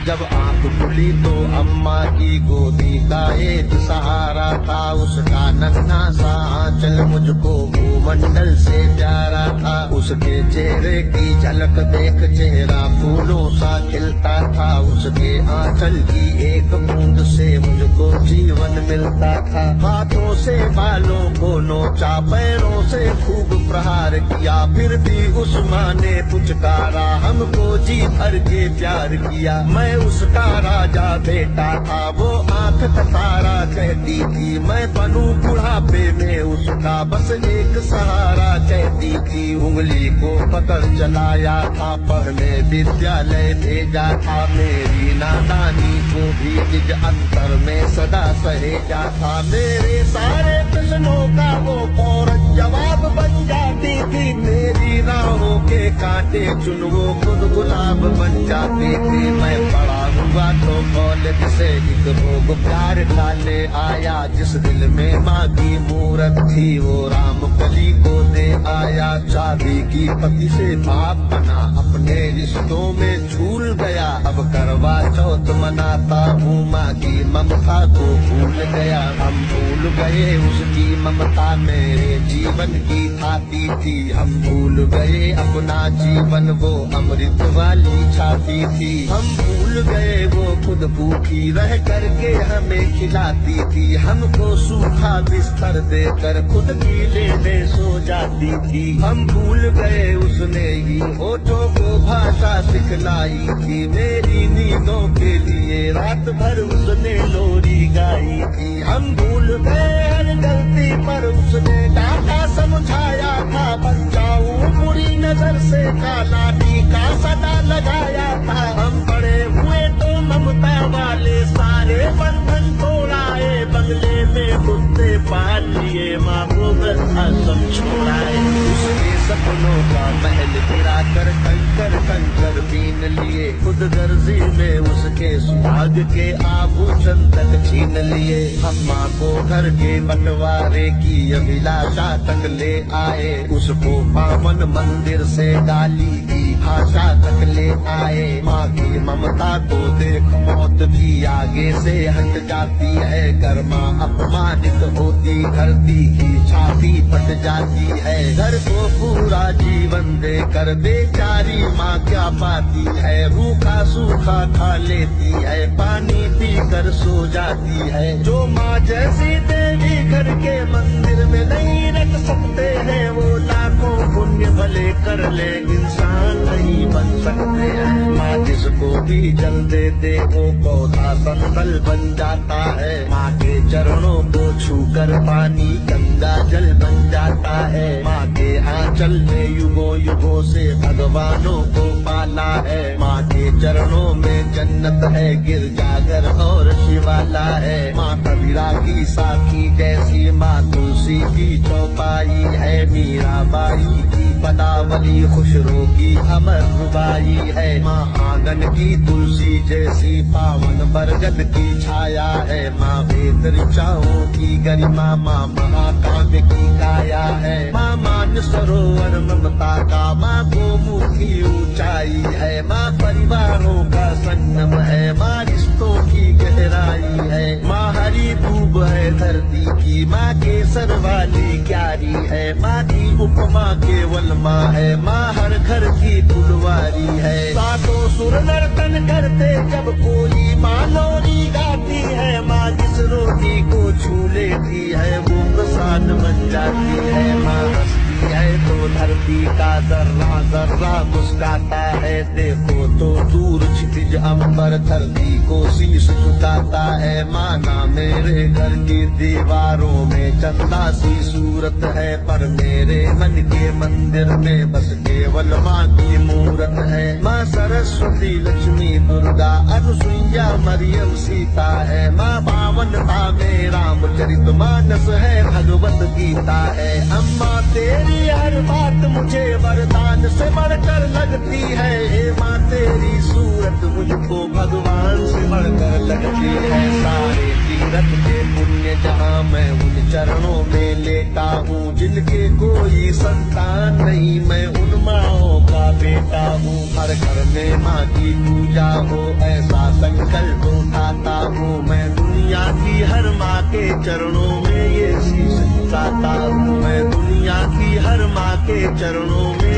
जब आंख खुली तो अम्मा की गोदी का एक सहारा था, उसका नन्हा सा आंचल मुझको भूमंडल से प्यारा था। उसके चेहरे की झलक देख चेहरा फूलों सा खिलता था, उसके आंचल की एक बूंद से मुझको जीवन मिलता था। हाथों से बालों को नोचा, पैरों से खूब प्रहार किया, फिर भी उस माँ ने पुचकारा, हमको जी भर के प्यार किया। मैं उसका राजा बेटा था, वो आंख तारा कहती थी, मैं बनूं बुढ़ापे में उसका बस एक सहारा कहती थी। उंगली को पकड़ चलाया था, पढ़ने विद्यालय भेजा था, मेरी नादानी को भी निज अंतर में सदा सहेजा था। मेरे सारे प्रश्नों का वो फौरन जवाब बन जाती थी, मेरी राहों के कांटे चुन वो खुद गुलाब बन जाती थी। मैं बड़ा हुआ तो कॉलेज से एक रोग प्यार डाले आया, जिस दिल में माँ की मूरत थी वो राम कली को दे आया। शादी की पति से बाप बना, अपने रिश्तों में झूल गया, अब करवा चौथ मनाता हूँ, माँ की ममता को भूल गया। हम भूल गए उसकी ममता मेरे जीवन की थाती थी, हम भूल गए अपना जीवन वो अमृत वाली छाती थी। हम भूल गए वो खुद भूखी रह करके हमें खिलाती थी, हमको सूखा बिस्तर देकर खुद गीले में सो जाती थी। हम भूल गए उसने ही होठों को भाषा सिखलाई थी, मेरी नींदों के लिए रात भर उसने लोरी गाई थी। हम भूल गए हर गलती पर उसने डांटा समझाया था, बचाऊं बुरी नजर से काला टीका सदा लगाया था। हम बड़े हुए तो ममता वाले सारे बंधन तोड़ाए, बंगले में कुत्ते पाल लिए, माँ को वृद्धाश्रम छोड़ाए। उसके सपनों का महल गिरा कर कंकर कंकर बीन लिए, खुद गर्जी में उसके सुहाग के आभूषण तक छीन लिए। हम माँ को घर के बंटवारे की अभिलाषा तक ले आए, उसको पावन मंदिर से डाली की भाषा तक ले आए। माँ की ममता को देख मौत भी आगे से हट जाती है, घर माँ अपमानित होती धरती की छाती फट जाती है। घर को पूरा जीवन देकर बेचारी माँ क्या पाती है, रूखा सूखा खा लेती है, पानी पी कर सो जाती है। जो माँ जैसी देवी घर के मंदिर में नहीं रख सकते हैं, वो लाखों पुण्य भले कर ले इंसान नहीं बन सकते हैं। माँ जिसको भी जल देते वो पौधा संतल बन जाता है, माँ के चरणों को छूकर पानी गंगा जल बन जाता है। माँ के आंचल में युगों युगों से भगवानों को पाला है, माँ के चरणों में जन्नत है, गिरजाघर और शिवाला है। माँ कबीरा की साखी जैसी माँ तुलसी की चौपाई है, मीराबाई की पदावली खुशरो की अमर रुबाई है। माँ आंगन की तुलसी जैसी पावन बरगद की छाया है, माँ वेद ऋचाओं की गरिमा, माँ महाकाव्य की काया है। माँ मान सरोवर ममता का, माँ गोमुख की ऊंचाई है, माँ परिवारों का संगम है, माँ रिश्तों की गहराई है। माँ हरी दूब है धरती की, माँ केसर वाली क्यारी है, माँ की उपमा केवल माँ है, माँ हर घर की फुलवारी है। सातों सुर नर्तन करते जब कोई माँ लोरी गाती है, माँ जिस रोटी को छू लेती है वो प्रसाद बन जाती है। माँ हंसती है तो धरती का जर्रा जर्रा मुस्काता है, देखो तो दूर क्षितिज अंबर धरती को शीश झुकाता है। माना मेरे घर की दीवारों में चंदा सी सूरत है, पर मेरे मन के मंदिर में बस केवल माँ की मूरत है। माँ सरस्वती लक्ष्मी दुर्गा अनुसुईया मरियम सीता है, माँ पावनता में रामचरित मानस है, भगवत गीता है। अम्मा तेरी हर बात मुझे वरदान से बढ़कर लगती है, हे माँ तेरी सूरत मुझको भगवान से बढ़कर लगती है। सारे तीरथ के पुण्य जहाँ मैं उन चरणों में लेता हूँ, जिनके कोई संतान नहीं मैं उन माँओं का बेटा हूँ। हर घर में माँ की पूजा हो ऐसा संकल्प उठाता हूँ मैं दुनिया की हर माँ के चरणों में ये शीश झुकाता हूँ मैं दुनिया की हर माँ के चरणों में